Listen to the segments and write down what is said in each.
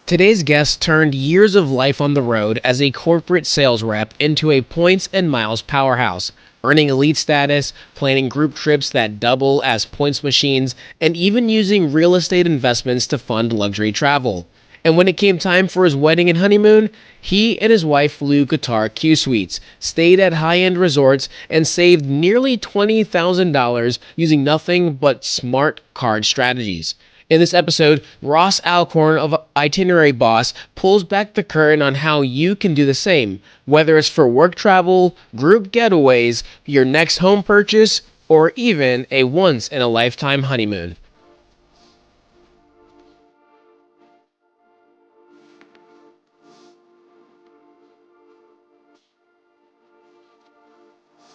Today's guest turned years of life on the road as a corporate sales rep into a points and miles powerhouse, earning elite status, planning group trips that double as points machines, and even using real estate investments to fund luxury travel. And when it came time for his wedding and honeymoon, he and his wife flew Qatar Q Suites, stayed at high-end resorts, and saved nearly $20,000 using nothing but smart card strategies. In this episode, Ross Alcorn of Itinerary Boss pulls back the curtain on how you can do the same, whether it's for work travel, group getaways, your next home purchase, or even a once-in-a-lifetime honeymoon.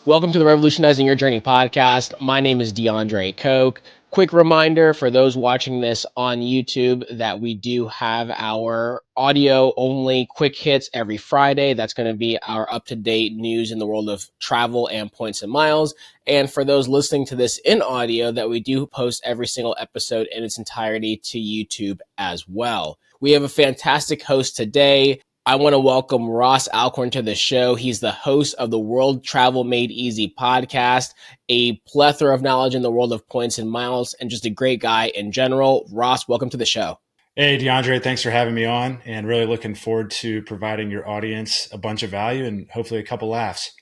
Welcome to the Revolutionizing Your Journey podcast. My name is DeAndre Coke. Quick reminder for those watching this on YouTube that we do have our audio only quick hits every Friday. That's going to be our up to date news in the world of travel and points and miles. And for those listening to this in audio, that we do post every single episode in its entirety to YouTube as well. We have a fantastic host today. I want to welcome Ross Alcorn to the show. He's the host of the World Travel Made Easy podcast, a plethora of knowledge in the world of points and miles, and just a great guy in general. Ross, welcome to the show. Hey, DeAndre, thanks for having me on, and really looking forward to providing your audience a bunch of value and hopefully a couple laughs.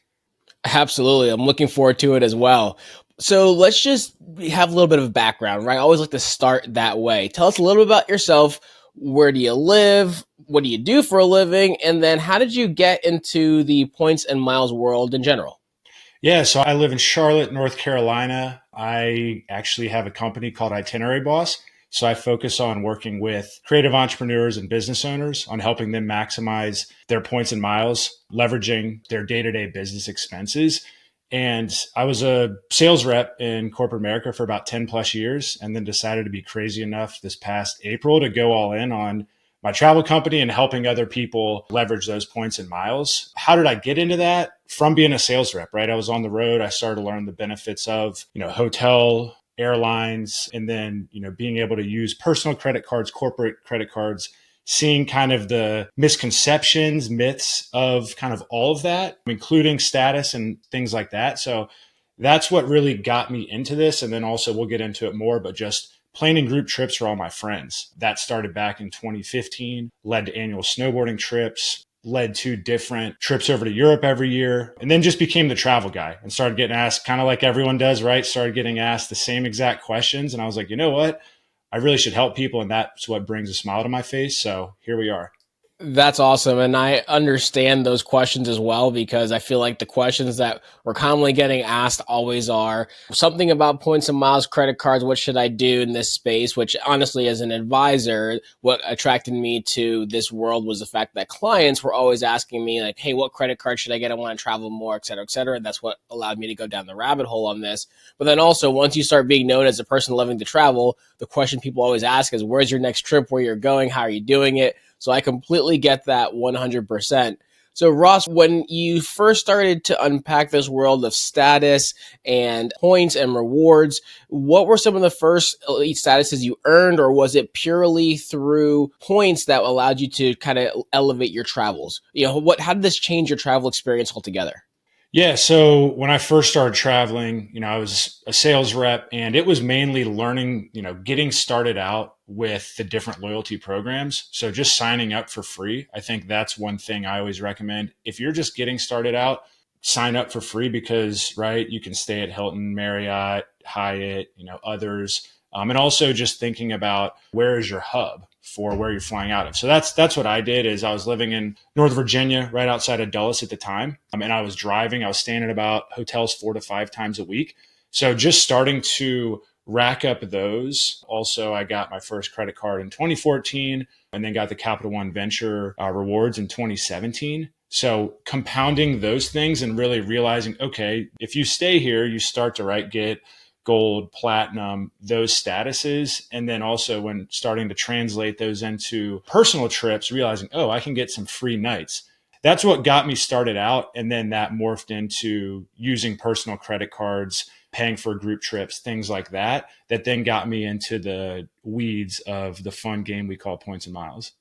Absolutely. I'm looking forward to it as well. So let's just have a little bit of background, right? I always like to start that way. Tell us a little bit about yourself. Where do you live? What do you do for a living? And then how did you get into the points and miles world in general? Yeah, so I live in Charlotte, North Carolina. I actually have a company called Itinerary Boss. So I focus on working with creative entrepreneurs and business owners on helping them maximize their points and miles, leveraging their day-to-day business expenses. And I was a sales rep in corporate America for about 10 plus years, and then decided to be crazy enough this past April to go all in on my travel company and helping other people leverage those points and miles. How did I get into that? From being a sales rep, right? I was on the road. I started to learn the benefits of, hotel, airlines, and then, being able to use personal credit cards, corporate credit cards, seeing kind of the misconceptions, myths of kind of all of that, including status and things like that. So that's what really got me into this. And then also we'll get into it more, but just planning group trips for all my friends. That started back in 2015, led to annual snowboarding trips, led to different trips over to Europe every year, and then just became the travel guy and started getting asked, kind of like everyone does, right? Started getting asked the same exact questions. And I was like, you know what? I really should help people. And that's what brings a smile to my face. So here we are. That's awesome. And I understand those questions as well, because I feel like the questions that we're commonly getting asked always are something about points and miles, credit cards. What should I do in this space? Which honestly, as an advisor, what attracted me to this world was the fact that clients were always asking me like, hey, what credit card should I get? I want to travel more, et cetera, et cetera. And that's what allowed me to go down the rabbit hole on this. But then also once you start being known as a person loving to travel, the question people always ask is, where's your next trip? Where you're going? How are you doing it? So I completely get that 100%. So Ross, when you first started to unpack this world of status and points and rewards, what were some of the first elite statuses you earned, or was it purely through points that allowed you to kind of elevate your travels? How did this change your travel experience altogether? Yeah. So when I first started traveling, I was a sales rep, and it was mainly learning, getting started out with the different loyalty programs. So just signing up for free. I think that's one thing I always recommend. If you're just getting started out, sign up for free because, right, you can stay at Hilton, Marriott, Hyatt, others. And also just thinking about where is your hub for where you're flying out of. So that's what I did. Is I was living in North Virginia, right outside of Dulles at the time. And I was driving. I was staying at about hotels 4 to 5 times a week. So just starting to rack up those. Also, I got my first credit card in 2014, and then got the Capital One Venture rewards in 2017. So compounding those things and really realizing, okay, if you stay here, you start to get gold, platinum, those statuses. And then also when starting to translate those into personal trips, realizing, oh, I can get some free nights. That's what got me started out. And then that morphed into using personal credit cards, paying for group trips, things like that, that then got me into the weeds of the fun game we call points and miles.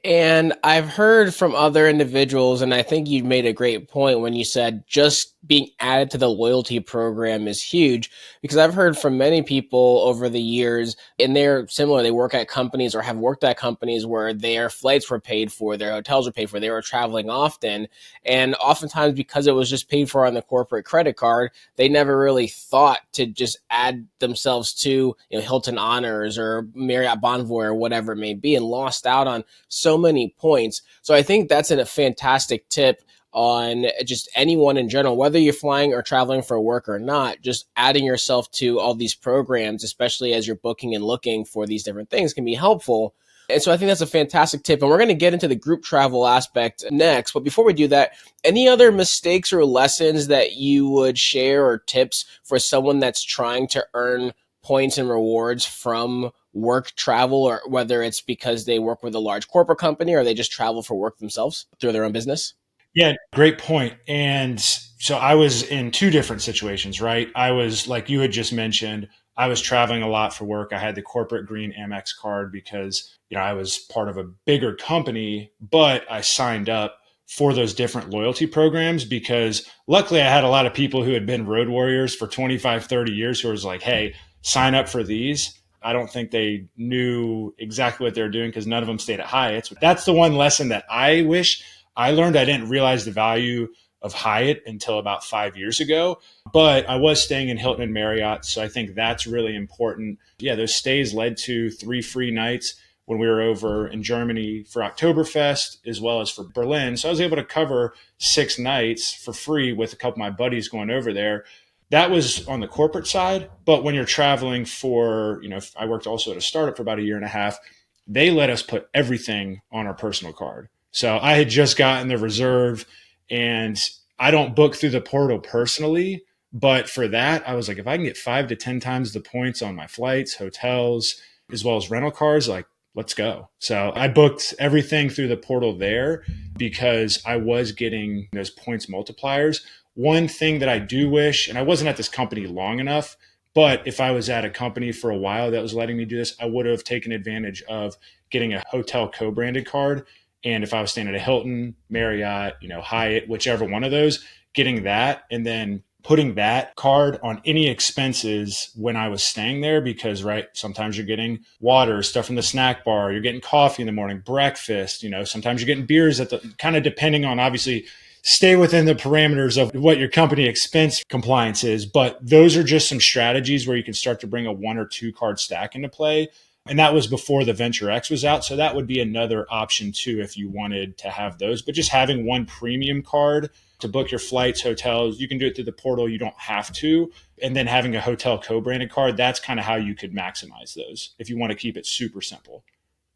And I've heard from other individuals, and I think you made a great point when you said just being added to the loyalty program is huge, because I've heard from many people over the years, and they're similar. They work at companies or have worked at companies where their flights were paid for, their hotels were paid for, they were traveling often. And oftentimes, because it was just paid for on the corporate credit card, they never really thought to just add themselves to, Hilton Honors or Marriott Bonvoy or whatever it may be, and lost out on so many points. So I think that's a fantastic tip on just anyone in general, whether you're flying or traveling for work or not, just adding yourself to all these programs, especially as you're booking and looking for these different things, can be helpful. And so I think that's a fantastic tip. And we're going to get into the group travel aspect next. But before we do that, any other mistakes or lessons that you would share or tips for someone that's trying to earn points and rewards from work travel, or whether it's because they work with a large corporate company or they just travel for work themselves through their own business? Yeah, great point. And so I was in two different situations, right? I was, like you had just mentioned, I was traveling a lot for work. I had the corporate green Amex card because, I was part of a bigger company, but I signed up for those different loyalty programs because luckily I had a lot of people who had been road warriors for 25, 30 years who was like, hey, sign up for these. I don't think they knew exactly what they were doing because none of them stayed at Hyatt's. That's the one lesson that I wish I learned. I didn't realize the value of Hyatt until about 5 years ago, but I was staying in Hilton and Marriott. So I think that's really important. Yeah, those stays led to 3 free nights when we were over in Germany for Oktoberfest, as well as for Berlin. So I was able to cover 6 nights for free with a couple of my buddies going over there. That was on the corporate side. But when you're traveling for, I worked also at a startup for about a year and a half, they let us put everything on our personal card. So I had just gotten the reserve, and I don't book through the portal personally. But for that, I was like, if I can get 5 to 10 times the points on my flights, hotels, as well as rental cars, like, let's go. So I booked everything through the portal there because I was getting those points multipliers. One thing that I do wish, and I wasn't at this company long enough, but if I was at a company for a while that was letting me do this, I would have taken advantage of getting a hotel co-branded card. And if I was staying at a Hilton, Marriott, Hyatt, whichever one of those, getting that and then putting that card on any expenses when I was staying there, because right, sometimes you're getting water, stuff from the snack bar, you're getting coffee in the morning, breakfast, sometimes you're getting beers at the kind of depending on, obviously stay within the parameters of what your company expense compliance is. But those are just some strategies where you can start to bring a 1 or 2 card stack into play. And that was before the Venture X was out. So that would be another option too if you wanted to have those. But just having one premium card to book your flights, hotels, you can do it through the portal. You don't have to. And then having a hotel co-branded card, that's kind of how you could maximize those if you want to keep it super simple.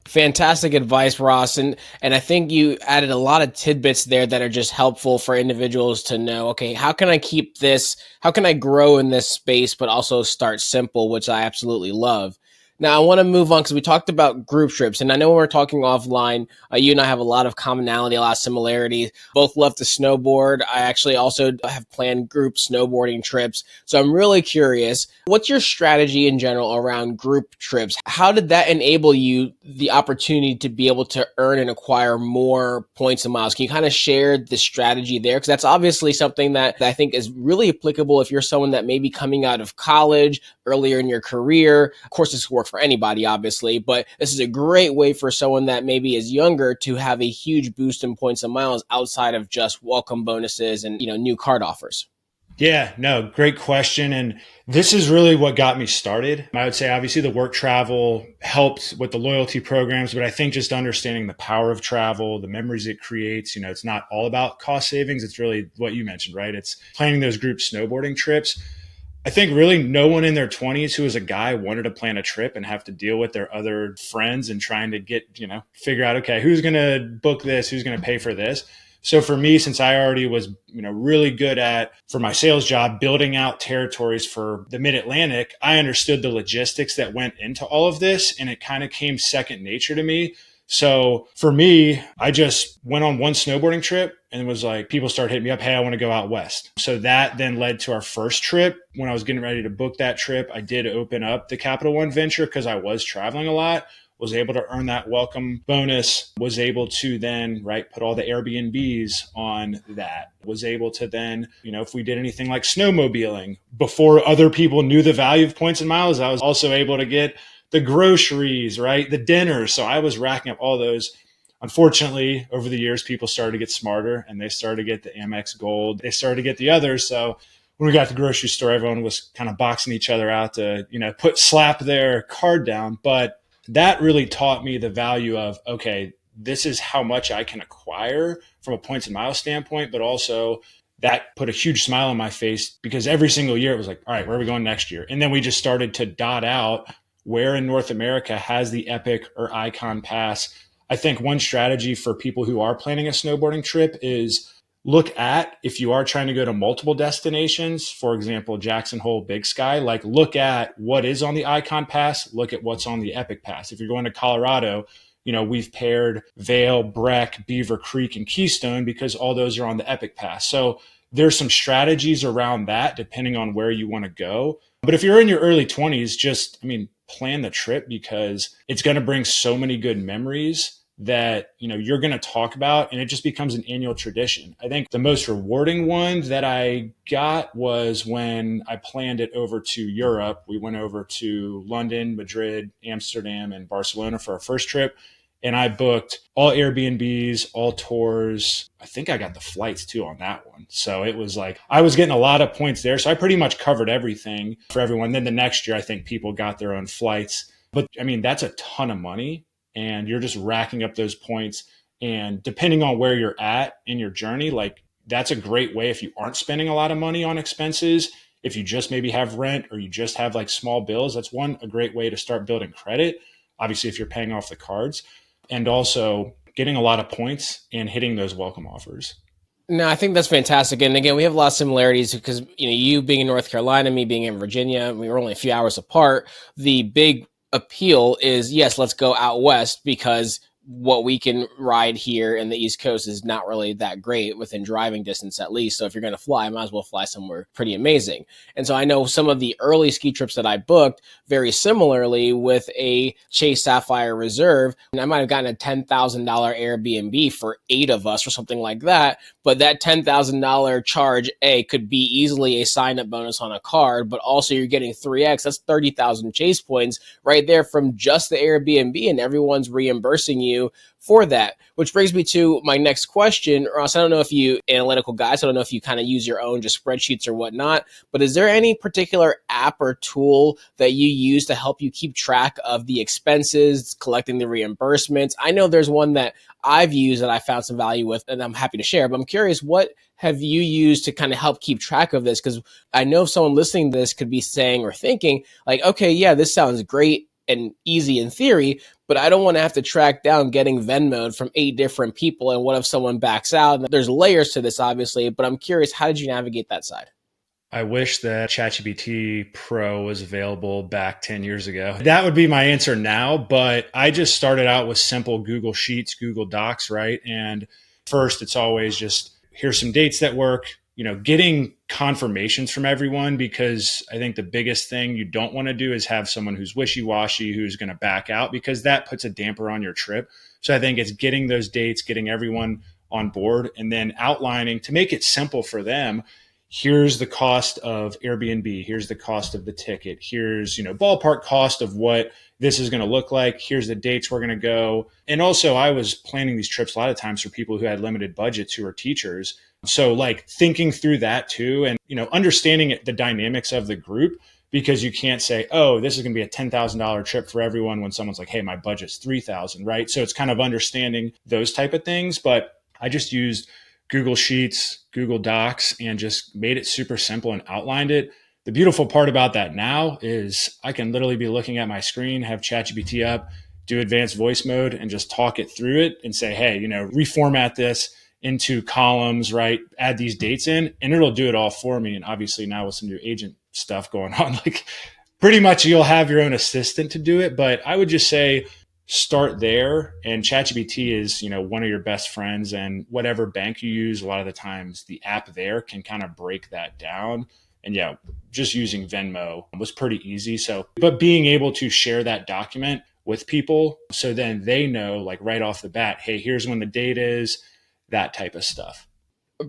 Fantastic advice, Ross. And I think you added a lot of tidbits there that are just helpful for individuals to know, okay, how can I keep this? How can I grow in this space, but also start simple, which I absolutely love. Now, I want to move on because we talked about group trips. And I know when we're talking offline, you and I have a lot of commonality, a lot of similarities. Both love to snowboard. I actually also have planned group snowboarding trips. So I'm really curious, what's your strategy in general around group trips? How did that enable you the opportunity to be able to earn and acquire more points and miles? Can you kind of share the strategy there? Because that's obviously something that I think is really applicable if you're someone that may be coming out of college, earlier in your career. Of course, this works for anybody, obviously, but this is a great way for someone that maybe is younger to have a huge boost in points and miles outside of just welcome bonuses and, new card offers. Yeah, no, great question. And this is really what got me started. I would say, obviously, the work travel helped with the loyalty programs, but I think just understanding the power of travel, the memories it creates, it's not all about cost savings. It's really what you mentioned, right? It's planning those group snowboarding trips. I think really no one in their 20s who is a guy wanted to plan a trip and have to deal with their other friends and trying to get, figure out, okay, who's going to book this? Who's going to pay for this? So for me, since I already was, really good at, for my sales job, building out territories for the Mid-Atlantic, I understood the logistics that went into all of this, and it kind of came second nature to me. So for me, I just went on one snowboarding trip and was like, people started hitting me up, hey, I want to go out west. So that then led to our first trip. When I was getting ready to book that trip, I did open up the Capital One venture because I was traveling a lot. was able to earn that welcome bonus, was able to then, right, put all the Airbnbs on that, was able to then, if we did anything like snowmobiling, before other people knew the value of points and miles, I was also able to get the groceries, right, the dinners. So I was racking up all those. Unfortunately, over the years, people started to get smarter and they started to get the Amex Gold. They started to get the others. So when we got to the grocery store, everyone was kind of boxing each other out to, slap their card down. But that really taught me the value of, okay, this is how much I can acquire from a points and miles standpoint, but also that put a huge smile on my face because every single year it was like, all right, where are we going next year? And then we just started to dot out where in North America has the Epic or Icon Pass. I think one strategy for people who are planning a snowboarding trip is look at, if you are trying to go to multiple destinations, for example, Jackson Hole, Big Sky, like look at what is on the Icon Pass, look at what's on the Epic Pass. If you're going to Colorado, we've paired Vail, Breck, Beaver Creek, and Keystone because all those are on the Epic Pass. So there's some strategies around that depending on where you want to go. But if you're in your early 20s, plan the trip because it's going to bring so many good memories that you're going to talk about, and it just becomes an annual tradition. I think the most rewarding one that I got was when I planned it over to Europe. We went over to London, Madrid, Amsterdam, and Barcelona for our first trip. And I booked all Airbnbs, all tours. I think I got the flights too on that one. So it was like, I was getting a lot of points there. So I pretty much covered everything for everyone. Then the next year, I think people got their own flights. But that's a ton of money. And you're just racking up those points. And depending on where you're at in your journey, like that's a great way if you aren't spending a lot of money on expenses. If you just maybe have rent or you just have like small bills, that's a great way to start building credit. Obviously, if you're paying off the cards. And also getting a lot of points and hitting those welcome offers. No, I think that's fantastic. And again, we have a lot of similarities because, you being in North Carolina, me being in Virginia, we were only a few hours apart. The big appeal is, yes, let's go out west because what we can ride here in the East Coast is not really that great within driving distance, at least. So if you're going to fly, might as well fly somewhere pretty amazing. And so I know some of the early ski trips that I booked very similarly with a Chase Sapphire Reserve. And I might have gotten a $10,000 Airbnb for 8 of us or something like that. But that $10,000 charge, could be easily a sign-up bonus on a card, but also you're getting 3X. That's 30,000 Chase points right there from just the Airbnb, and everyone's reimbursing you for that. Which brings me to my next question. Ross, I don't know if you analytical guys, I don't know if you kind of use your own just spreadsheets or whatnot, but is there any particular app or tool that you use to help you keep track of the expenses, collecting the reimbursements? I know there's one that I've used that I found some value with, and I'm happy to share, but I'm curious, what have you used to kind of help keep track of this? Because I know someone listening to this could be saying or thinking like, okay, yeah, this sounds great and easy in theory, but I don't want to have to track down getting Venmo'd from 8 different people. And what if someone backs out? And there's layers to this, obviously, but I'm curious, how did you navigate that side? I wish that ChatGPT Pro was available back 10 years ago. That would be my answer now, but I just started out with simple Google Sheets, Google Docs, right? And first, it's always just here's some dates that work, getting confirmations from everyone, because I think the biggest thing you don't want to do is have someone who's wishy-washy, who's going to back out, because that puts a damper on your trip. So I think it's getting those dates, getting everyone on board, and then outlining to make it simple for them. Here's the cost of Airbnb. Here's the cost of the ticket. Here's, ballpark cost of what this is going to look like. Here's the dates we're going to go. And also I was planning these trips a lot of times for people who had limited budgets, who are teachers. So like thinking through that too, and, understanding the dynamics of the group, because you can't say, oh, this is going to be a $10,000 trip for everyone when someone's like, hey, my budget's 3,000, right? So it's kind of understanding those type of things. But I just used Google Sheets, Google Docs, and just made it super simple and outlined it. The beautiful part about that now is I can literally be looking at my screen, have ChatGPT up, do advanced voice mode, and just talk it through it and say, hey, reformat this into columns, right? Add these dates in, and it'll do it all for me. And obviously now with some new agent stuff going on, like pretty much you'll have your own assistant to do it. But I would just say, start there, and ChatGPT is, one of your best friends, and whatever bank you use, a lot of the times the app there can kind of break that down. And just using Venmo was pretty easy. So, but being able to share that document with people. So then they know like right off the bat, hey, here's when the date is, that type of stuff.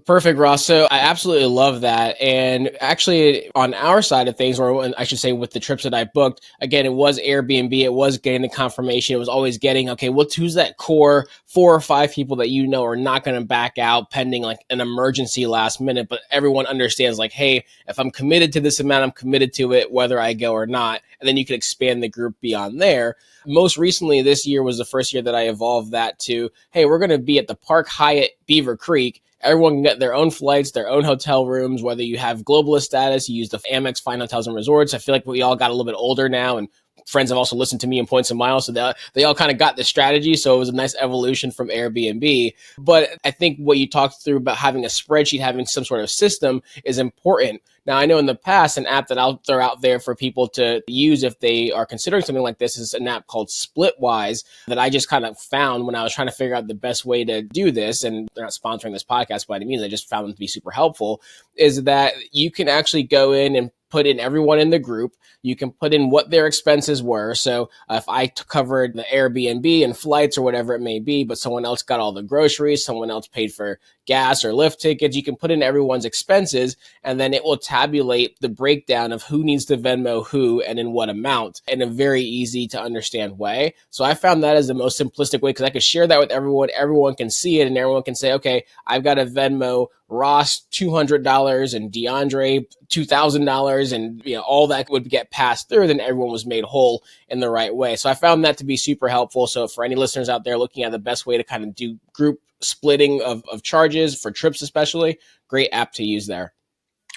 Perfect, Ross. So I absolutely love that. And actually, on our side of things, or I should say with the trips that I booked, again, it was Airbnb. It was getting the confirmation. It was always getting, okay, who's that core 4 or 5 people that you know are not going to back out pending like an emergency last minute. But everyone understands like, hey, if I'm committed to this amount, I'm committed to it, whether I go or not. And then you can expand the group beyond there. Most recently, this year was the first year that I evolved that to, hey, we're going to be at the Park Hyatt Beaver Creek. Everyone can get their own flights, their own hotel rooms, whether you have globalist status, you use the Amex Fine Hotels and Resorts. I feel like we all got a little bit older now, and friends have also listened to me in Points and Miles, so they all kind of got the strategy. So it was a nice evolution from Airbnb. But I think what you talked through about having a spreadsheet, having some sort of system is important. Now, I know in the past, an app that I'll throw out there for people to use if they are considering something like this is an app called Splitwise that I just kind of found when I was trying to figure out the best way to do this. And they're not sponsoring this podcast by any means. I just found them to be super helpful, is that you can actually go in and put in everyone in the group. You can put in what their expenses were. So if I covered the Airbnb and flights or whatever it may be, but someone else got all the groceries, someone else paid for gas or lift tickets, you can put in everyone's expenses, and then it will tabulate the breakdown of who needs to Venmo who and in what amount in a very easy to understand way. So I found that as the most simplistic way because I could share that with everyone. Everyone can see it and everyone can say, okay, I've got a Venmo Ross $200 and DeAndre $2,000, and all that would get passed through. Then everyone was made whole in the right way. So I found that to be super helpful. So for any listeners out there looking at the best way to kind of do group splitting of charges for trips, especially, great app to use there.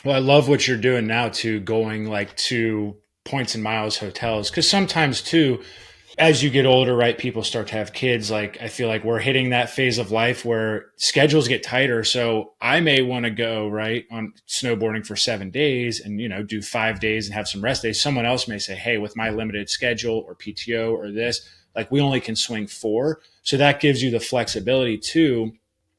Well, I love what you're doing now too, going like to Points and Miles hotels, because sometimes too, as you get older, right, people start to have kids. Like I feel like we're hitting that phase of life where schedules get tighter. So I may want to go right on snowboarding for 7 days and, do 5 days and have some rest days. Someone else may say, hey, with my limited schedule or PTO or this, like we only can swing 4. So that gives you the flexibility too.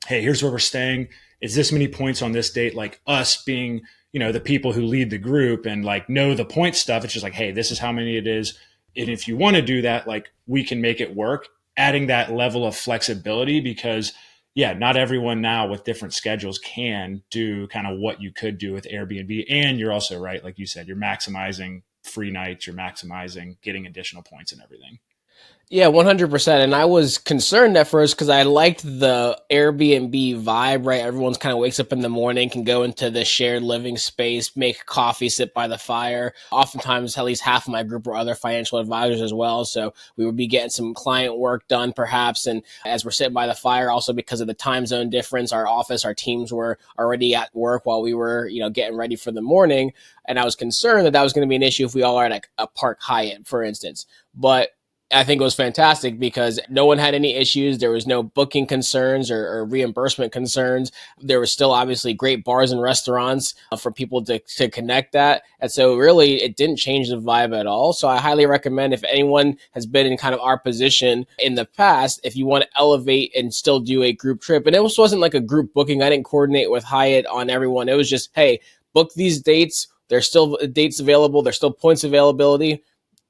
Hey, here's where we're staying. It's this many points on this date. Like us being, the people who lead the group and like know the point stuff. It's just like, hey, this is how many it is. And if you want to do that, like we can make it work, adding that level of flexibility because not everyone now with different schedules can do kind of what you could do with Airbnb. And you're also right. Like you said, you're maximizing free nights, you're maximizing getting additional points and everything. Yeah, 100%. And I was concerned at first because I liked the Airbnb vibe, right? Everyone's kind of wakes up in the morning, can go into the shared living space, make coffee, sit by the fire. Oftentimes, at least half of my group were other financial advisors as well. So we would be getting some client work done perhaps. And as we're sitting by the fire, also because of the time zone difference, our teams were already at work while we were, getting ready for the morning. And I was concerned that was going to be an issue if we all are at a Park Hyatt, for instance. But I think it was fantastic because no one had any issues. There was no booking concerns or reimbursement concerns. There was still obviously great bars and restaurants for people to connect that. And so really it didn't change the vibe at all. So I highly recommend if anyone has been in kind of our position in the past, if you want to elevate and still do a group trip. And it wasn't like a group booking. I didn't coordinate with Hyatt on everyone. It was just, hey, book these dates. There's still dates available. There's still points availability.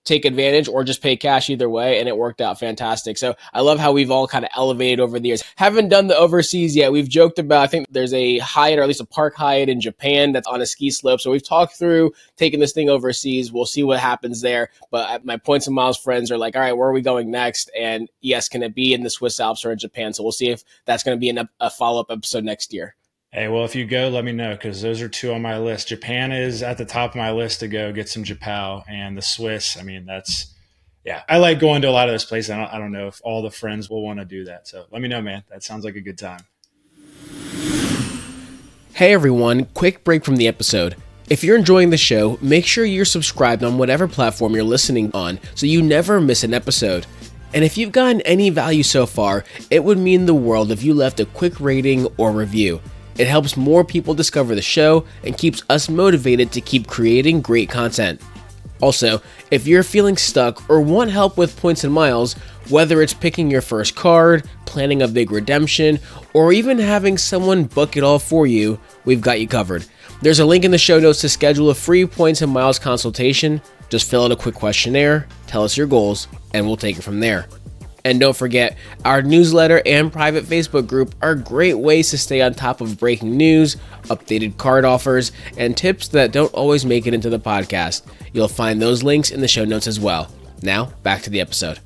Take advantage or just pay cash either way. And it worked out fantastic. So I love how we've all kind of elevated over the years. Haven't done the overseas yet. We've joked about, I think there's a Hyatt or at least a Park Hyatt in Japan that's on a ski slope. So we've talked through taking this thing overseas. We'll see what happens there. But my Points and Miles friends are like, all right, where are we going next? And yes, can it be in the Swiss Alps or in Japan? So we'll see if that's going to be a follow-up episode next year. Hey, well, if you go, let me know because those are 2 on my list. Japan is at the top of my list to go get some Japao, and the Swiss. I mean, I like going to a lot of those places. I don't know if all the friends will want to do that. So let me know, man. That sounds like a good time. Hey, everyone. Quick break from the episode. If you're enjoying the show, make sure you're subscribed on whatever platform you're listening on so you never miss an episode. And if you've gotten any value so far, it would mean the world if you left a quick rating or review. It helps more people discover the show and keeps us motivated to keep creating great content. Also, if you're feeling stuck or want help with Points and Miles, whether it's picking your first card, planning a big redemption, or even having someone book it all for you, we've got you covered. There's a link in the show notes to schedule a free Points and Miles consultation. Just fill out a quick questionnaire, tell us your goals, and we'll take it from there. And don't forget, our newsletter and private Facebook group are great ways to stay on top of breaking news, updated card offers, and tips that don't always make it into the podcast. You'll find those links in the show notes as well. Now, back to the episode.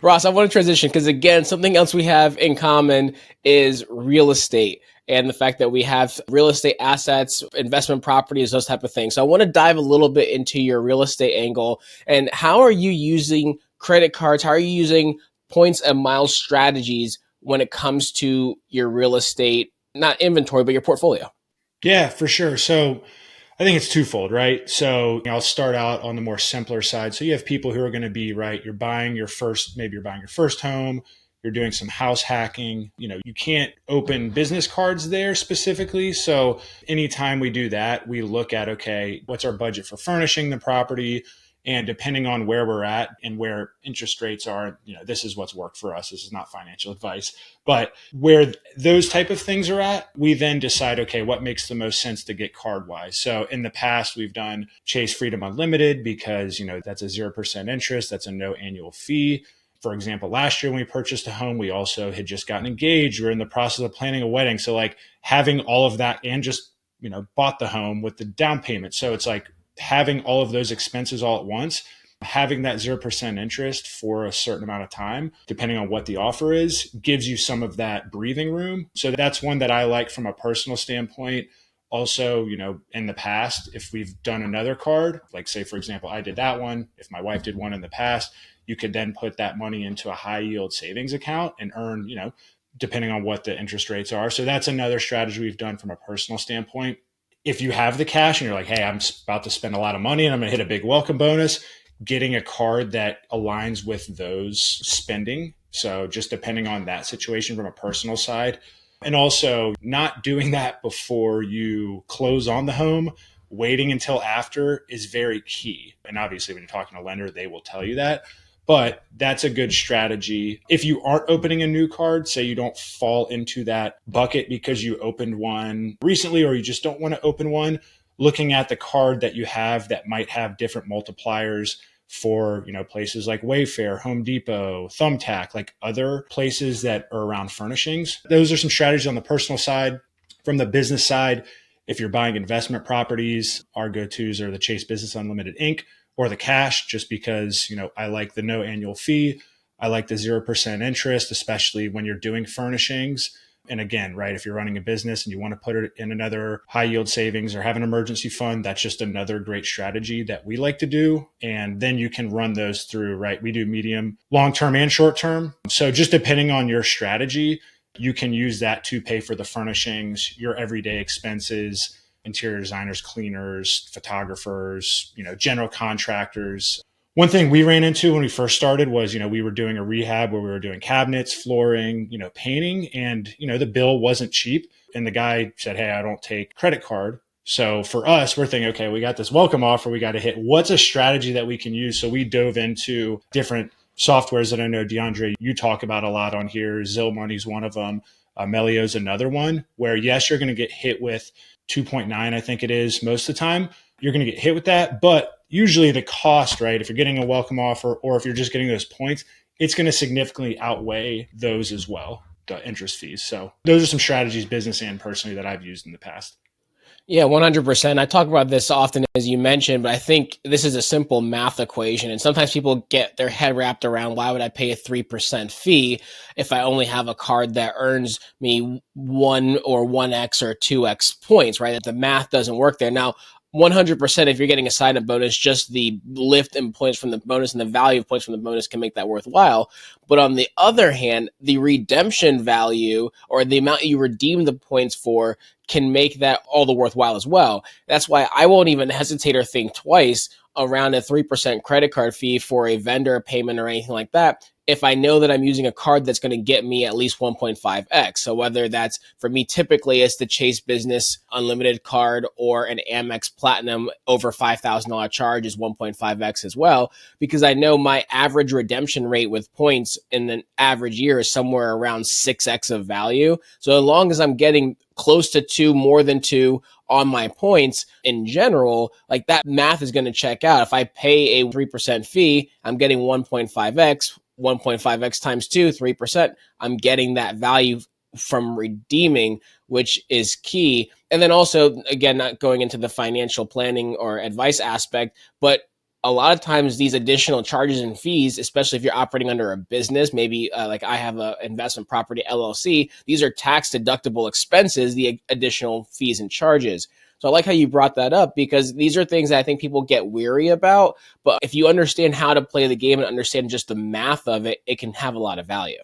Ross, I want to transition because, again, something else we have in common is real estate and the fact that we have real estate assets, investment properties, those type of things. So I want to dive a little bit into your real estate angle and how are you using credit cards? How are you using points and miles strategies when it comes to your real estate, not inventory, but your portfolio? Yeah, for sure. So I think it's twofold, right? So I'll start out on the more simpler side. So you have people who are going to be, right, maybe you're buying your first home, you're doing some house hacking. You can't open business cards there specifically. So anytime we do that, we look at, okay, what's our budget for furnishing the property? And depending on where we're at and where interest rates are, this is what's worked for us. This is not financial advice, but where those type of things are at, we then decide, okay, what makes the most sense to get card wise. So in the past, we've done Chase Freedom Unlimited because, that's a 0% interest. That's a no annual fee. For example, last year when we purchased a home, we also had just gotten engaged. We're in the process of planning a wedding. So like having all of that and just, bought the home with the down payment. So it's like having all of those expenses all at once, having that 0% interest for a certain amount of time, depending on what the offer is, gives you some of that breathing room. So that's one that I like from a personal standpoint. Also, in the past, if we've done another card, like say, for example, I did that one, if my wife did one in the past, you could then put that money into a high yield savings account and earn, depending on what the interest rates are. So that's another strategy we've done from a personal standpoint. If you have the cash and you're like, hey, I'm about to spend a lot of money and I'm going to hit a big welcome bonus, getting a card that aligns with those spending. So just depending on that situation from a personal side. And also not doing that before you close on the home, waiting until after is very key. And obviously when you're talking to a lender, they will tell you that. But that's a good strategy. If you aren't opening a new card, say you don't fall into that bucket because you opened one recently or you just don't want to open one, looking at the card that you have that might have different multipliers for, places like Wayfair, Home Depot, Thumbtack, like other places that are around furnishings. Those are some strategies on the personal side. From the business side, if you're buying investment properties, our go-tos are the Chase Business Unlimited Inc. or the cash, just because, I like the no annual fee. I like the 0% interest, especially when you're doing furnishings. And again, right, if you're running a business and you want to put it in another high yield savings or have an emergency fund, that's just another great strategy that we like to do. And then you can run those through, right? We do medium, long-term and short-term. So just depending on your strategy, you can use that to pay for the furnishings, your everyday expenses, interior designers, cleaners, photographers, general contractors. One thing we ran into when we first started was, we were doing a rehab where we were doing cabinets, flooring, painting, and, the bill wasn't cheap. And the guy said, hey, I don't take credit card. So for us, we're thinking, okay, we got this welcome offer. We got to hit what's a strategy that we can use. So we dove into different softwares that I know, DeAndre, you talk about a lot on here. Zelle Money's one of them. Melio's another one where, yes, you're going to get hit with 2.9, I think it is most of the time. You're going to get hit with that. But usually the cost, right, if you're getting a welcome offer or if you're just getting those points, it's going to significantly outweigh those as well, the interest fees. So those are some strategies, business and personally, that I've used in the past. Yeah, 100%. I talk about this often, as you mentioned, but I think this is a simple math equation. And sometimes people get their head wrapped around, why would I pay a 3% fee if I only have a card that earns me 1 or 1x or 2x points, right? That the math doesn't work there. Now, 100%, if you're getting a sign-up bonus, just the lift in points from the bonus and the value of points from the bonus can make that worthwhile. But on the other hand, the redemption value or the amount you redeem the points for can make that all the worthwhile as well. That's why I won't even hesitate or think twice around a 3% credit card fee for a vendor payment or anything like that. if I know that I'm using a card that's going to get me at least 1.5x. So whether that's, for me, typically it's the Chase Business Unlimited card, or an Amex Platinum over $5,000 charge is 1.5x as well, because I know my average redemption rate with points in the average year is somewhere around 6x of value. So as long as I'm getting close to two, more than two on my points in general, like that math is going to check out. If I pay a 3% fee, I'm getting 1.5x, 1.5x times 2, 3%. I'm getting that value from redeeming, which is key. And then also, again, not going into the financial planning or advice aspect, but a lot of times these additional charges and fees, especially if you're operating under a business, maybe like I have an investment property LLC, these are tax deductible expenses, the additional fees and charges. So I like how you brought that up, because these are things that I think people get weary about. But if you understand how to play the game and understand just the math of it, it can have a lot of value.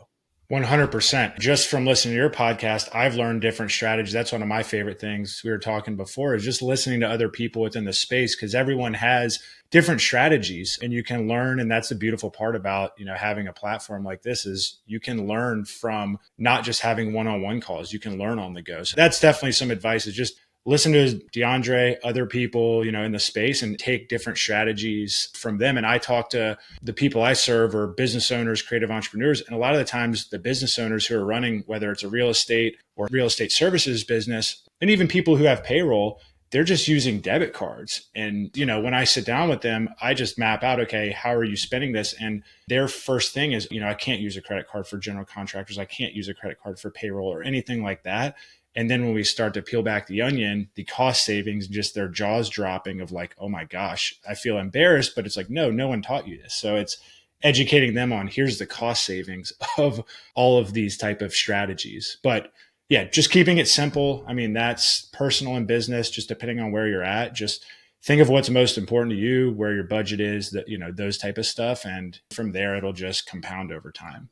100%. Just from listening to your podcast, I've learned different strategies. That's one of my favorite things we were talking before, is just listening to other people within the space, because everyone has different strategies and you can learn. And that's the beautiful part about, having a platform like this, is you can learn from not just having one-on-one calls. You can learn on the go. So that's definitely some advice, is just listen to DeAndre, other people, in the space, and take different strategies from them. And I talk to the people I serve are business owners, creative entrepreneurs. And a lot of the times the business owners who are running, whether it's a real estate or real estate services business, and even people who have payroll, they're just using debit cards. And, when I sit down with them, I just map out, okay, how are you spending this? And their first thing is, I can't use a credit card for general contractors. I can't use a credit card for payroll or anything like that. And then when we start to peel back the onion, the cost savings, just their jaws dropping of like, oh my gosh, I feel embarrassed, but it's like, no one taught you this. So it's educating them on, here's the cost savings of all of these type of strategies. But yeah, just keeping it simple. I mean, that's personal and business, just depending on where you're at. Just think of what's most important to you, where your budget is, that, those type of stuff. And from there, it'll just compound over time.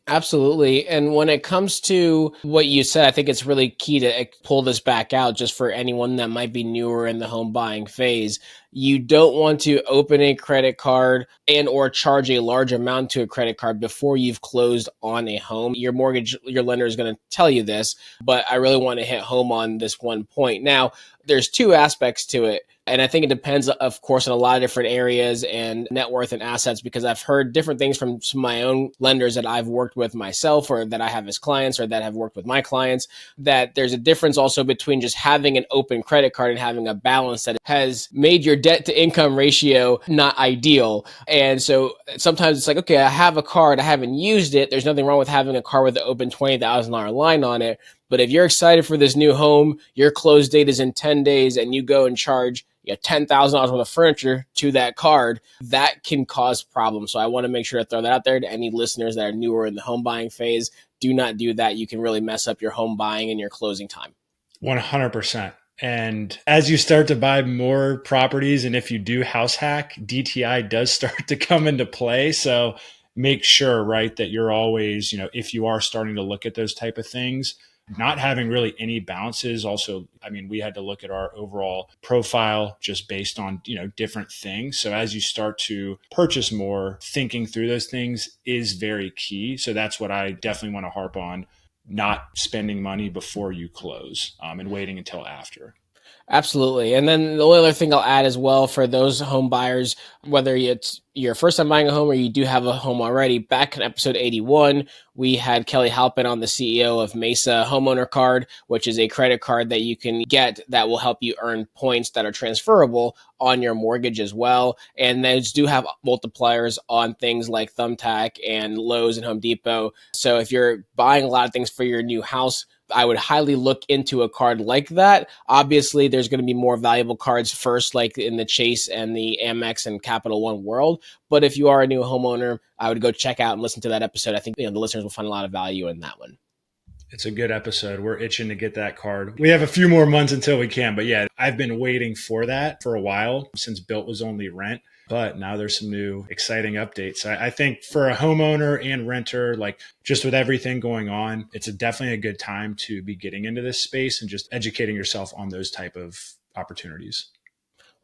Absolutely. And when it comes to what you said, I think it's really key to pull this back out just for anyone that might be newer in the home buying phase. You don't want to open a credit card and or charge a large amount to a credit card before you've closed on a home. Your lender is going to tell you this, but I really want to hit home on this one point. Now, there's two aspects to it. And I think it depends, of course, on a lot of different areas and net worth and assets, because I've heard different things from some of my own lenders that I've worked with myself, or that I have as clients, or that have worked with my clients, that there's a difference also between just having an open credit card and having a balance that has made your debt to income ratio not ideal. And so sometimes it's like, okay, I have a card, I haven't used it. There's nothing wrong with having a card with an open $20,000 line on it. But if you're excited for this new home, your close date is in 10 days, and you go and charge $10,000 worth of furniture to that card, that can cause problems. So I want to make sure to throw that out there to any listeners that are newer in the home buying phase. Do not do that. You can really mess up your home buying and your closing time. 100%. And as you start to buy more properties, and if you do house hack, DTI does start to come into play. So make sure, right, that you're always, if you are starting to look at those type of things, not having really any balances. Also, I mean, we had to look at our overall profile just based on, different things. So as you start to purchase more, thinking through those things is very key. So that's what I definitely want to harp on, not spending money before you close, and waiting until after. Absolutely. And then the only other thing I'll add as well for those home buyers, whether it's your first time buying a home or you do have a home already, back in episode 81, we had Kelly Halpin on, the CEO of Mesa Homeowner Card, which is a credit card that you can get that will help you earn points that are transferable on your mortgage as well. And those do have multipliers on things like Thumbtack and Lowe's and Home Depot. So if you're buying a lot of things for your new house, I would highly look into a card like that. Obviously, there's going to be more valuable cards first, like in the Chase and the Amex and Capital One world. But if you are a new homeowner, I would go check out and listen to that episode. I think the listeners will find a lot of value in that one. It's a good episode. We're itching to get that card. We have a few more months until we can, but yeah, I've been waiting for that for a while, since Built was only rent. But now there's some new exciting updates. I think for a homeowner and renter, like just with everything going on, it's definitely a good time to be getting into this space and just educating yourself on those type of opportunities.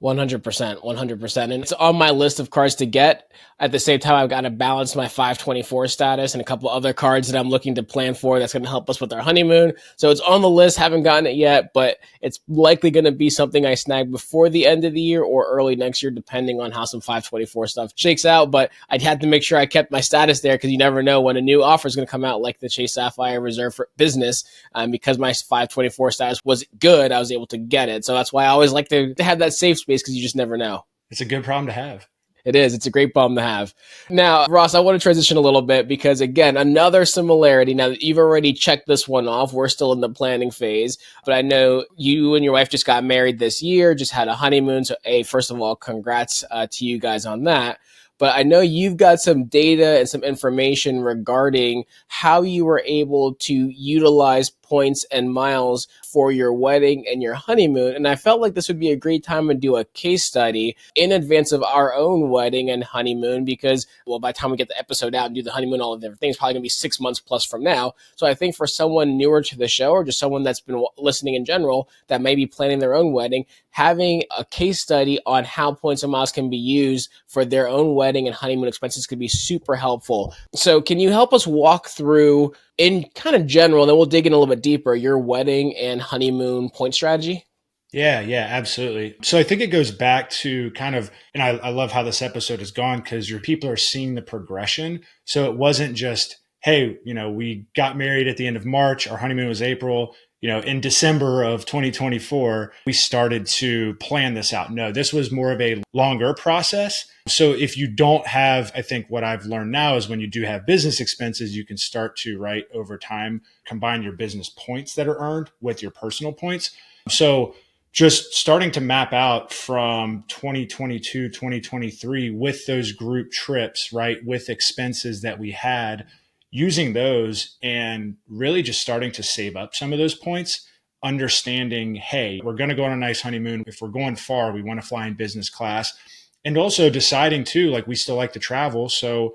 100%, 100%. And it's on my list of cards to get. At the same time, I've got to balance my 524 status and a couple other cards that I'm looking to plan for that's going to help us with our honeymoon. So it's on the list. Haven't gotten it yet, but it's likely going to be something I snag before the end of the year or early next year, depending on how some 524 stuff shakes out. But I'd have to make sure I kept my status there because you never know when a new offer is going to come out, like the Chase Sapphire Reserve for Business. Because my 524 status was good, I was able to get it. So that's why I always like to have that safe space because you just never know. It's a good problem to have. It is. It's a great problem to have. Now, Ross, I want to transition a little bit because, again, another similarity. Now that you've already checked this one off, we're still in the planning phase. But I know you and your wife just got married this year, just had a honeymoon. So, first of all, congrats to you guys on that. But I know you've got some data and some information regarding how you were able to utilize points and miles for your wedding and your honeymoon. And I felt like this would be a great time to do a case study in advance of our own wedding and honeymoon because, well, by the time we get the episode out and do the honeymoon, all of the things, probably going to be 6 months plus from now. So I think for someone newer to the show or just someone that's been listening in general that may be planning their own wedding, having a case study on how points and miles can be used for their own wedding and honeymoon expenses could be super helpful. So can you help us walk through in kind of general, then we'll dig in a little bit deeper, your wedding and honeymoon point strategy? Yeah, absolutely. So I think it goes back to kind of, and I love how this episode has gone because your people are seeing the progression. So it wasn't just, hey, we got married at the end of March, our honeymoon was April, in December of 2024, we started to plan this out. No, this was more of a longer process. So if you don't have, I think what I've learned now is when you do have business expenses, you can start to, right, over time, combine your business points that are earned with your personal points. So just starting to map out from 2022, 2023 with those group trips, right, with expenses that we had, using those and really just starting to save up some of those points, understanding, hey, we're going to go on a nice honeymoon. If we're going far, we want to fly in business class. And also deciding too, like we still like to travel. So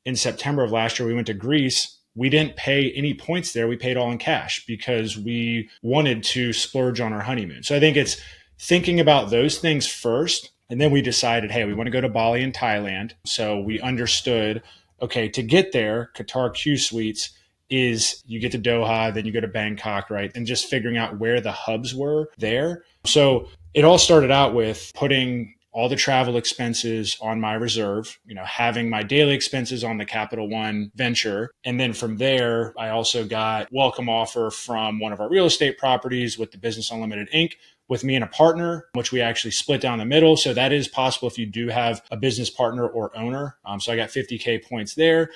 in September of last year, we went to Greece. We didn't pay any points there. We paid all in cash because we wanted to splurge on our honeymoon. So I think it's thinking about those things first. And then we decided, hey, we want to go to Bali and Thailand. So we understood, okay, to get there, Qatar Q Suites is you get to Doha, then you go to Bangkok, right? And just figuring out where the hubs were there. So it all started out with putting all the travel expenses on my reserve, having my daily expenses on the Capital One venture. And then from there, I also got welcome offer from one of our real estate properties with the Business Unlimited Inc. with me and a partner, which we actually split down the middle. So that is possible if you do have a business partner or owner. So I got 50K points there.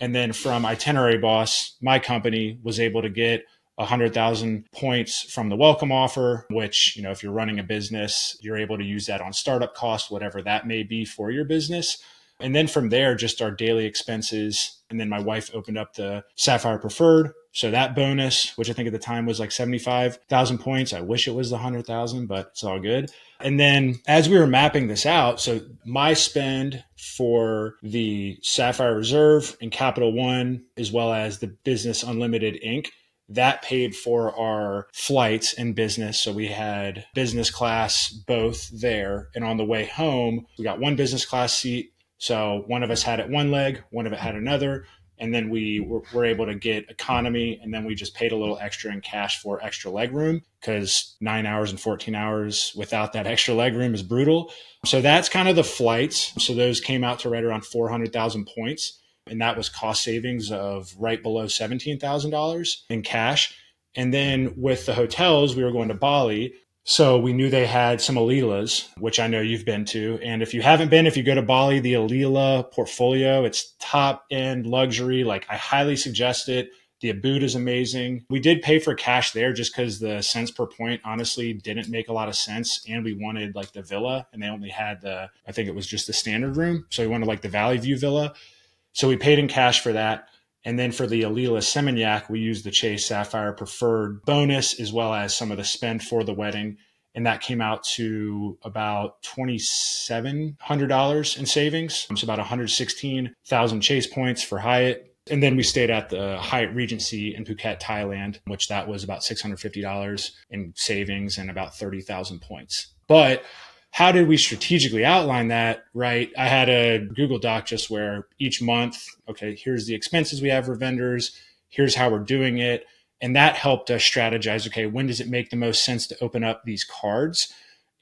And then from Itinerary Boss, my company was able to get 100,000 points from the welcome offer, which, if you're running a business, you're able to use that on startup costs, whatever that may be for your business. And then from there, just our daily expenses. And then my wife opened up the Sapphire Preferred. So that bonus, which I think at the time was like 75,000 points. I wish it was the 100,000, but it's all good. And then as we were mapping this out, so my spend for the Sapphire Reserve and Capital One, as well as the Business Unlimited Inc., that paid for our flights in business. So we had business class both there. And on the way home, we got one business class seat. So one of us had it one leg, one of it had another. And then we were able to get economy. And then we just paid a little extra in cash for extra leg room because 9 hours and 14 hours without that extra leg room is brutal. So that's kind of the flights. So those came out to right around 400,000 points. And that was cost savings of right below $17,000 in cash. And then with the hotels, we were going to Bali. So we knew they had some Alilas, which I know you've been to. And if you haven't been, if you go to Bali, the Alila portfolio, it's top end luxury. Like I highly suggest it. The Abood is amazing. We did pay for cash there just because the cents per point honestly didn't make a lot of sense. And we wanted like the villa and they only had I think it was just the standard room. So we wanted like the Valley View villa. So we paid in cash for that. And then for the Alila Seminyak, we used the Chase Sapphire Preferred bonus as well as some of the spend for the wedding. And that came out to about $2,700 in savings. It's about 116,000 Chase points for Hyatt. And then we stayed at the Hyatt Regency in Phuket, Thailand, which that was about $650 in savings and about 30,000 points. But how did we strategically outline that, right? I had a Google Doc just where each month, okay, here's the expenses we have for vendors, here's how we're doing it. And that helped us strategize, okay, when does it make the most sense to open up these cards?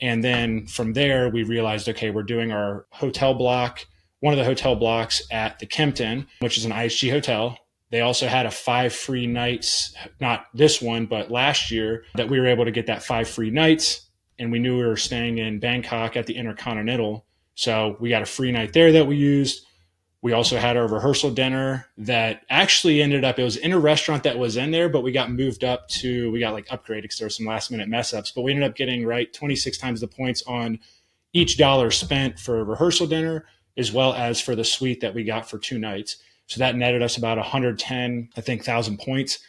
And then from there, we realized, okay, we're doing our hotel block, one of the hotel blocks at the Kempton, which is an IHG hotel. They also had a 5 free nights, not this one, but last year, that we were able to get that 5 free nights. And we knew we were staying in Bangkok at the Intercontinental. So we got a free night there that we used. We also had our rehearsal dinner that actually ended up, it was in a restaurant that was in there, but we got moved up to, we got like upgraded because there were some last minute mess ups, but we ended up getting right 26 times the points on each dollar spent for a rehearsal dinner, as well as for the suite that we got for 2 nights. So that netted us about 110, I think, 1,000 points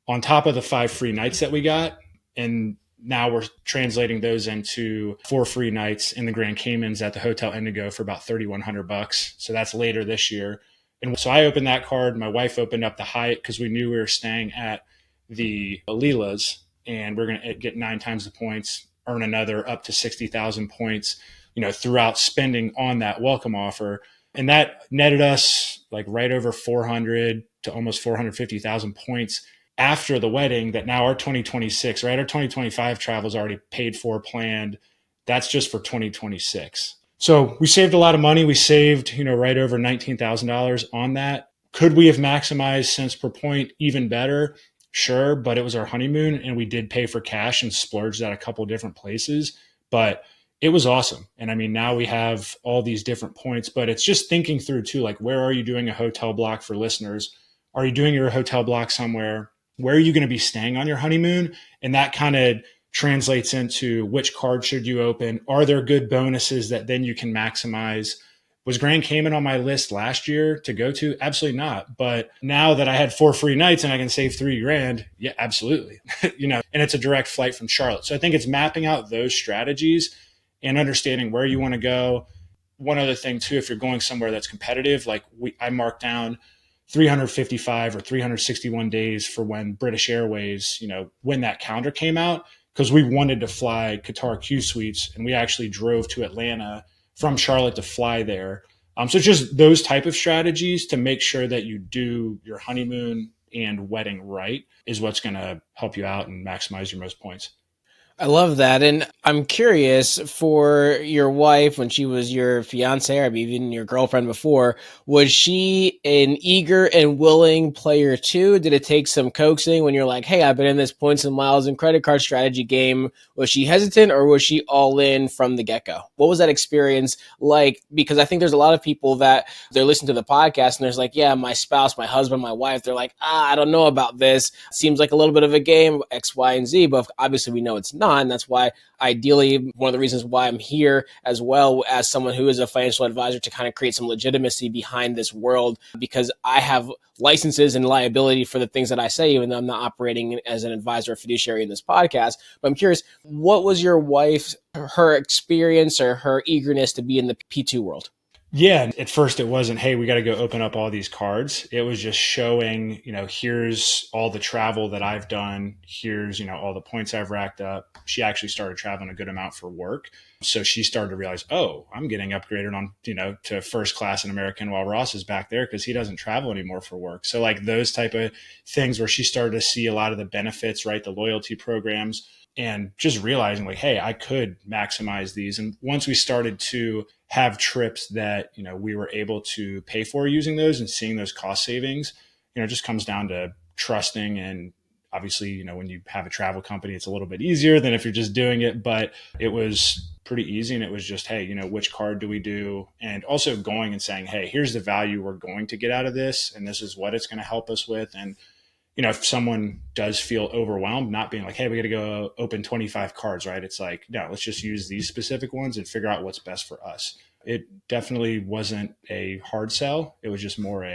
on top of the 5 free nights that we got. And now we're translating those into 4 free nights in the Grand Caymans at the Hotel Indigo for about $3,100. So that's later this year. And so I opened that card. My wife opened up the Hyatt because we knew we were staying at the Leela's, and we're going to get 9 times the points, earn another up to 60,000 points, throughout spending on that welcome offer. And that netted us like right over 400 to almost 450,000 points after the wedding. That now our 2026, right? Our 2025 travel is already paid for, planned. That's just for 2026. So we saved a lot of money. We saved, right over $19,000 on that. Could we have maximized cents per point even better? Sure, but it was our honeymoon and we did pay for cash and splurged at a couple of different places. But it was awesome. And I mean, now we have all these different points, but it's just thinking through too, like, where are you doing a hotel block for listeners? Are you doing your hotel block somewhere? Where are you going to be staying on your honeymoon? And that kind of translates into which card should you open? Are there good bonuses that then you can maximize? Was Grand Cayman on my list last year to go to? Absolutely not. But now that I had 4 free nights and I can save $3,000, yeah, absolutely. And it's a direct flight from Charlotte. So I think it's mapping out those strategies and understanding where you want to go. One other thing too, if you're going somewhere that's competitive, like I marked down 355 or 361 days for when British Airways, when that calendar came out, because we wanted to fly Qatar Q suites and we actually drove to Atlanta from Charlotte to fly there. So just those type of strategies to make sure that you do your honeymoon and wedding right is what's going to help you out and maximize your most points. I love that. And I'm curious, for your wife, when she was your fiance or even your girlfriend before, was she an eager and willing player too? Did it take some coaxing when you're like, hey, I've been in this points and miles and credit card strategy game? Was she hesitant or was she all in from the get-go? What was that experience like? Because I think there's a lot of people that they're listening to the podcast and there's like, yeah, my spouse, my husband, my wife, they're like, I don't know about this. Seems like a little bit of a game, X, Y, and Z, but obviously we know it's not. And that's why ideally one of the reasons why I'm here as well as someone who is a financial advisor, to kind of create some legitimacy behind this world, because I have licenses and liability for the things that I say, even though I'm not operating as an advisor or fiduciary in this podcast. But I'm curious, what was your wife, her experience or her eagerness to be in the P2 world? Yeah, at first it wasn't, hey, we got to go open up all these cards. It was just showing, here's all the travel that I've done. Here's, all the points I've racked up. She actually started traveling a good amount for work. So she started to realize, oh, I'm getting upgraded on, to first class in American while Ross is back there because he doesn't travel anymore for work. So like those type of things where she started to see a lot of the benefits, right? The loyalty programs, and just realizing like, hey, I could maximize these. And once we started to have trips that, we were able to pay for using those and seeing those cost savings, it just comes down to trusting. And obviously, when you have a travel company, it's a little bit easier than if you're just doing it, but it was pretty easy. And it was just, hey, which card do we do? And also going and saying, hey, here's the value we're going to get out of this. And this is what it's going to help us with. And if someone does feel overwhelmed, not being like, hey, we got to go open 25 cards, right? It's like, no, let's just use these specific ones and figure out what's best for us. It definitely wasn't a hard sell. It was just more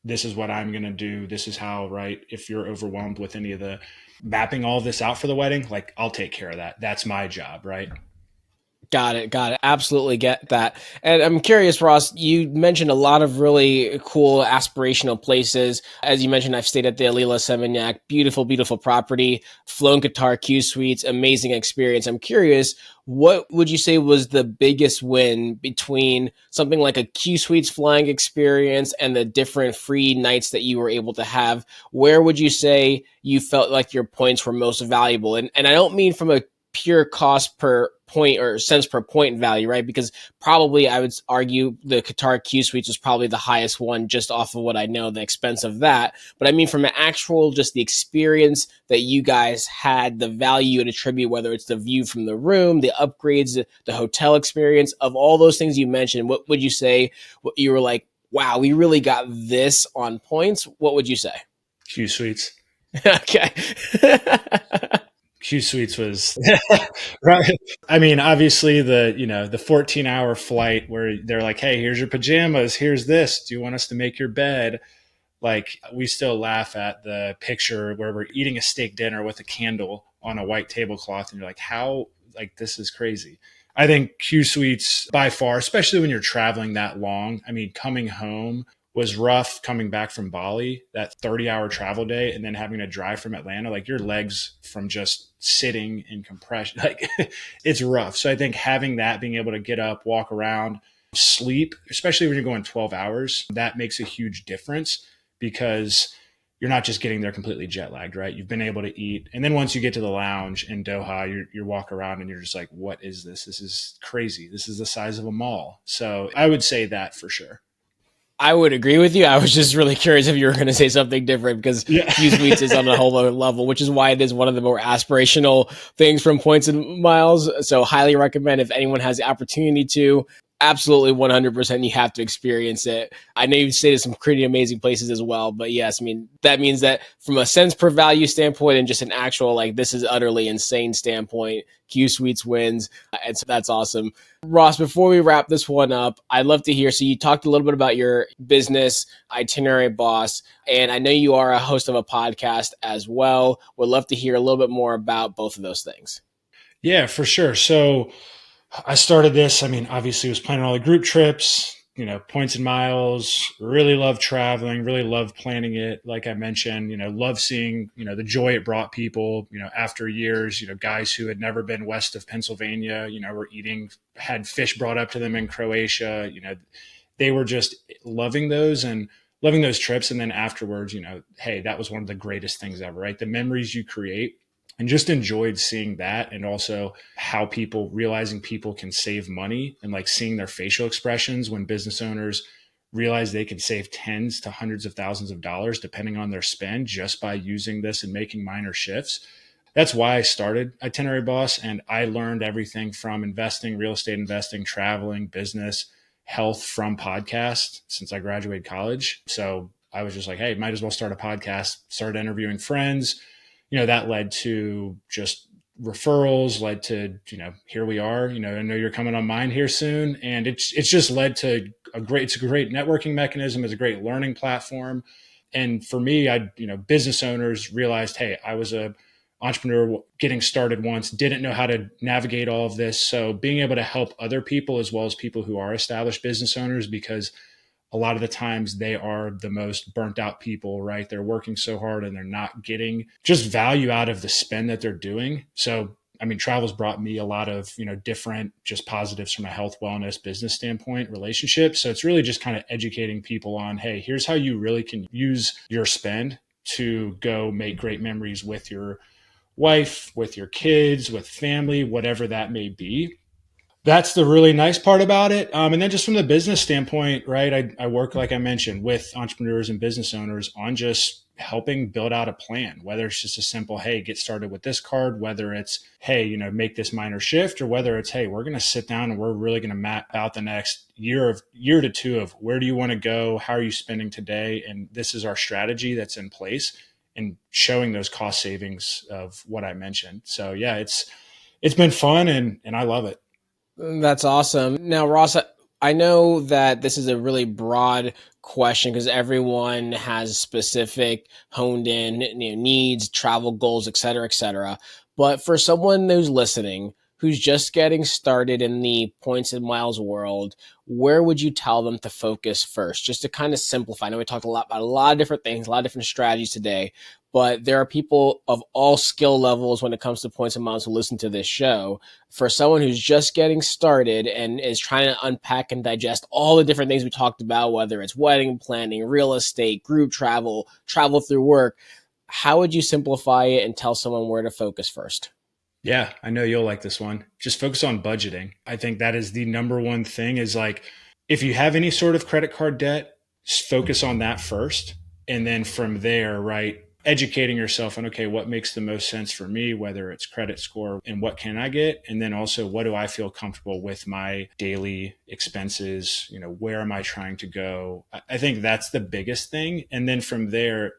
this is what I'm going to do. This is how, right? If you're overwhelmed with any of the mapping all of this out for the wedding, like I'll take care of that. That's my job, right? Got it. Got it. Absolutely get that. And I'm curious, Ross, you mentioned a lot of really cool aspirational places. As you mentioned, I've stayed at the Alila Seminyak, beautiful, beautiful property, flown Qatar Q Suites, amazing experience. I'm curious, what would you say was the biggest win between something like a Q Suites flying experience and the different free nights that you were able to have? Where would you say you felt like your points were most valuable? And I don't mean from a pure cost per point or cents per point value, right? Because probably I would argue the Qatar Q Suites was probably the highest one just off of what I know, the expense of that. But I mean, from an actual, just the experience that you guys had, the value you would attribute, whether it's the view from the room, the upgrades, the hotel experience, of all those things you mentioned, what would you say what you were like, wow, we really got this on points? What would you say? Q Suites. Okay. Q Suites was right. I mean, obviously the 14-hour flight where they're like, "Hey, here's your pajamas. Here's this. Do you want us to make your bed?" Like, we still laugh at the picture where we're eating a steak dinner with a candle on a white tablecloth, and you're like, "How? Like, this is crazy." I think Q Suites by far, especially when you're traveling that long. I mean, coming home was rough coming back from Bali, that 30-hour travel day, and then having to drive from Atlanta, like your legs from just sitting in compression, like it's rough. So I think having that, being able to get up, walk around, sleep, especially when you're going 12 hours, that makes a huge difference because you're not just getting there completely jet lagged, right? You've been able to eat. And then once you get to the lounge in Doha, you walk around and you're just like, what is this? This is crazy. This is the size of a mall. So I would say that for sure. I would agree with you. I was just really curious if you were going to say something different because Yeah. Q Suites is on a whole other level, which is why it is one of the more aspirational things from points and miles. So highly recommend if anyone has the opportunity to. Absolutely 100% you have to experience it. I know you've stayed at some pretty amazing places as well, but yes, I mean, that means that from a cents per value standpoint and just an actual, like, this is utterly insane standpoint, Q Suites wins. And so that's awesome. Ross, before we wrap this one up, I'd love to hear. So, you talked a little bit about your business, Itinerary Boss, and I know you are a host of a podcast as well. Would love to hear a little bit more about both of those things. Yeah, for sure. So I started this. I mean, obviously, was planning all the group trips, points and miles. Really love traveling. Really love planning it. Like I mentioned, love seeing, the joy it brought people. After years, guys who had never been west of Pennsylvania, were had fish brought up to them in Croatia. They were just loving those and loving those trips. And then afterwards, hey, that was one of the greatest things ever, right? The memories you create, and just enjoyed seeing that, and also how realizing people can save money, and like seeing their facial expressions when business owners realize they can save tens to hundreds of thousands of dollars depending on their spend just by using this and making minor shifts. That's why I started Itinerary Boss. And I learned everything from investing, real estate investing, traveling, business, health from podcasts since I graduated college. So I was just like, hey, might as well start a podcast, started interviewing friends. That led to just referrals, led to, here we are, I know you're coming on mine here soon. And it's just led to it's a great networking mechanism. It's a great learning platform. And for me, business owners realized, hey, I was a entrepreneur getting started once, didn't know how to navigate all of this. So being able to help other people as well as people who are established business owners, because a lot of the times they are the most burnt out people, right? They're working so hard and they're not getting just value out of the spend that they're doing. So, I mean, travel's brought me a lot of, different just positives from a health, wellness, business standpoint, relationships. So it's really just kind of educating people on, hey, here's how you really can use your spend to go make great memories with your wife, with your kids, with family, whatever that may be. That's the really nice part about it. And then just from the business standpoint, right? I work, like I mentioned, with entrepreneurs and business owners on just helping build out a plan, whether it's just a simple, hey, get started with this card, whether it's, hey, make this minor shift, or whether it's, hey, we're going to sit down and we're really going to map out the next year to two of where do you want to go? How are you spending today? And this is our strategy that's in place, and showing those cost savings of what I mentioned. So yeah, it's been fun, and I love it. That's awesome. Now, Ross, I know that this is a really broad question because everyone has specific honed in needs, travel goals, et cetera, et cetera. But for someone who's listening who's just getting started in the points and miles world, where would you tell them to focus first? Just to kind of simplify. I know we talked a lot about a lot of different things, a lot of different strategies today, but there are people of all skill levels when it comes to points and miles who listen to this show. For someone who's just getting started and is trying to unpack and digest all the different things we talked about, whether it's wedding planning, real estate, group travel, travel through work, how would you simplify it and tell someone where to focus first? Yeah, I know you'll like this one. Just focus on budgeting. I think that is the number one thing is like if you have any sort of credit card debt, just focus on that first. And then from there, right, educating yourself on, okay, what makes the most sense for me, whether it's credit score and what can I get? And then also, what do I feel comfortable with my daily expenses? Where am I trying to go? I think that's the biggest thing. And then from there,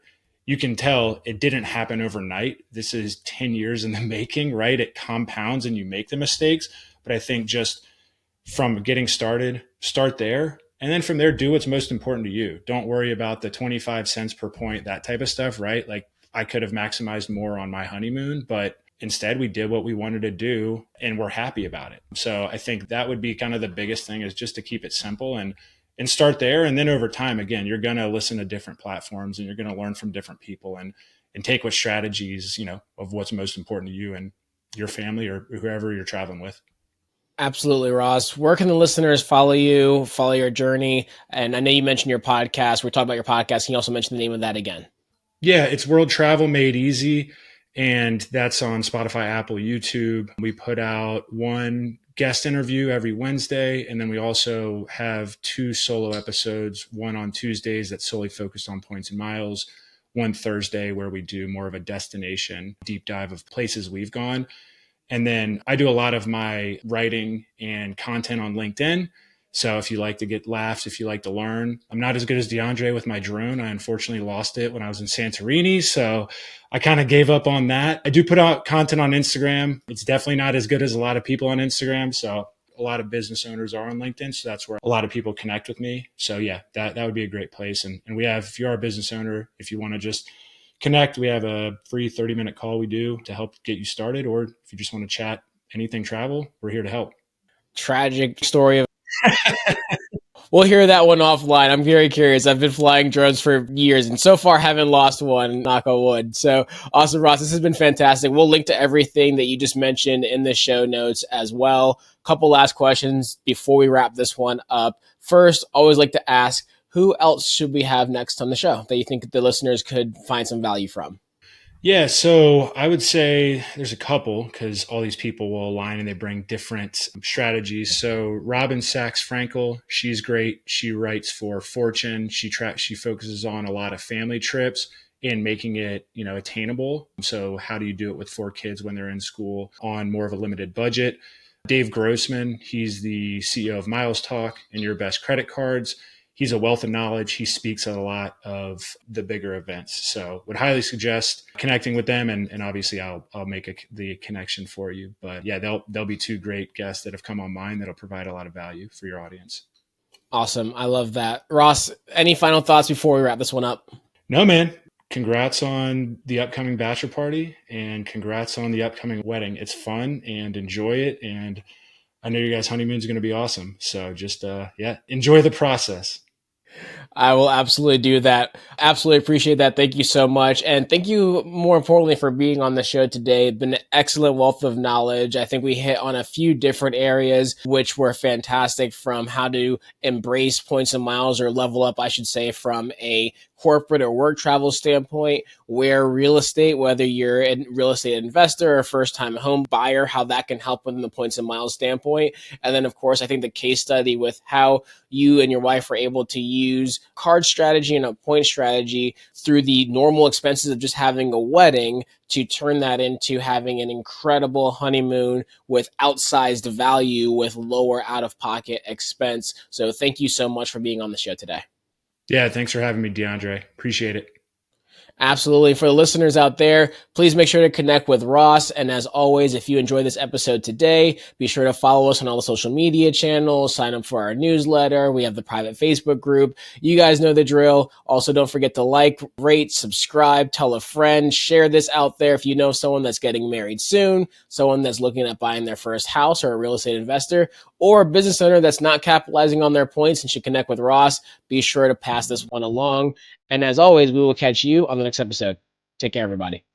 you can tell it didn't happen overnight. This is 10 years in the making, right? It compounds and you make the mistakes. But I think just from getting started, start there. And then from there, do what's most important to you. Don't worry about the 25 cents per point, that type of stuff, right? Like I could have maximized more on my honeymoon, but instead we did what we wanted to do and we're happy about it. So I think that would be kind of the biggest thing is just to keep it simple and start there. And then over time, again, you're going to listen to different platforms and you're going to learn from different people and take what strategies, of what's most important to you and your family or whoever you're traveling with. Absolutely, Ross. Where can the listeners follow you, follow your journey? And I know you mentioned your podcast. We're talking about your podcast. Can you also mention the name of that again? Yeah, it's World Travel Made Easy. And that's on Spotify, Apple, YouTube. We put out one guest interview every Wednesday. And then we also have two solo episodes, one on Tuesdays that's solely focused on points and miles, one Thursday where we do more of a destination deep dive of places we've gone. And then I do a lot of my writing and content on LinkedIn. So if you like to get laughs, if you like to learn, I'm not as good as DeAndre with my drone. I unfortunately lost it when I was in Santorini. So I kind of gave up on that. I do put out content on Instagram. It's definitely not as good as a lot of people on Instagram. So a lot of business owners are on LinkedIn. So that's where a lot of people connect with me. So yeah, that would be a great place. And we have, if you are a business owner, if you want to just connect, we have a free 30-minute call we do to help get you started. Or if you just want to chat anything travel, we're here to help. Tragic story of we'll hear that one offline. I'm very curious. I've been flying drones for years and so far haven't lost one, knock on wood. So awesome, Ross. This has been fantastic. We'll link to everything that you just mentioned in the show notes as well. Couple last questions before we wrap this one up. First, always like to ask, who else should we have next on the show that you think the listeners could find some value from? Yeah, so I would say there's a couple because all these people will align and they bring different strategies. So Robin Sachs Frankel, she's great. She writes for Fortune. She focuses on a lot of family trips and making it, attainable. So how do you do it with four kids when they're in school on more of a limited budget? Dave Grossman, he's the CEO of Miles Talk and Your Best Credit Cards. He's a wealth of knowledge. He speaks at a lot of the bigger events. So would highly suggest connecting with them. And obviously I'll make the connection for you. But yeah, they'll be two great guests that have come on mine that'll provide a lot of value for your audience. Awesome. I love that. Ross, any final thoughts before we wrap this one up? No, man. Congrats on the upcoming bachelor party and congrats on the upcoming wedding. It's fun and enjoy it. And I know you guys' honeymoon's going to be awesome. So just, enjoy the process. I will absolutely do that. Absolutely appreciate that. Thank you so much. And thank you, more importantly, for being on the show today. It's been an excellent wealth of knowledge. I think we hit on a few different areas, which were fantastic, from how to embrace points and miles, or level up, I should say, from a corporate or work travel standpoint, where real estate, whether you're a real estate investor or first time home buyer, how that can help within the points and miles standpoint. And then, of course, I think the case study with how you and your wife were able to use card strategy and a point strategy through the normal expenses of just having a wedding to turn that into having an incredible honeymoon with outsized value with lower out of pocket expense. So thank you so much for being on the show today. Yeah. Thanks for having me, DeAndre. Appreciate it. Absolutely. For the listeners out there, please make sure to connect with Ross. And as always, if you enjoyed this episode today, be sure to follow us on all the social media channels, sign up for our newsletter. We have the private Facebook group. You guys know the drill. Also, don't forget to like, rate, subscribe, tell a friend, share this out there. If you know someone that's getting married soon, someone that's looking at buying their first house, or a real estate investor, or a business owner that's not capitalizing on their points and should connect with Ross, be sure to pass this one along. And as always, we will catch you on the next episode. Take care, everybody.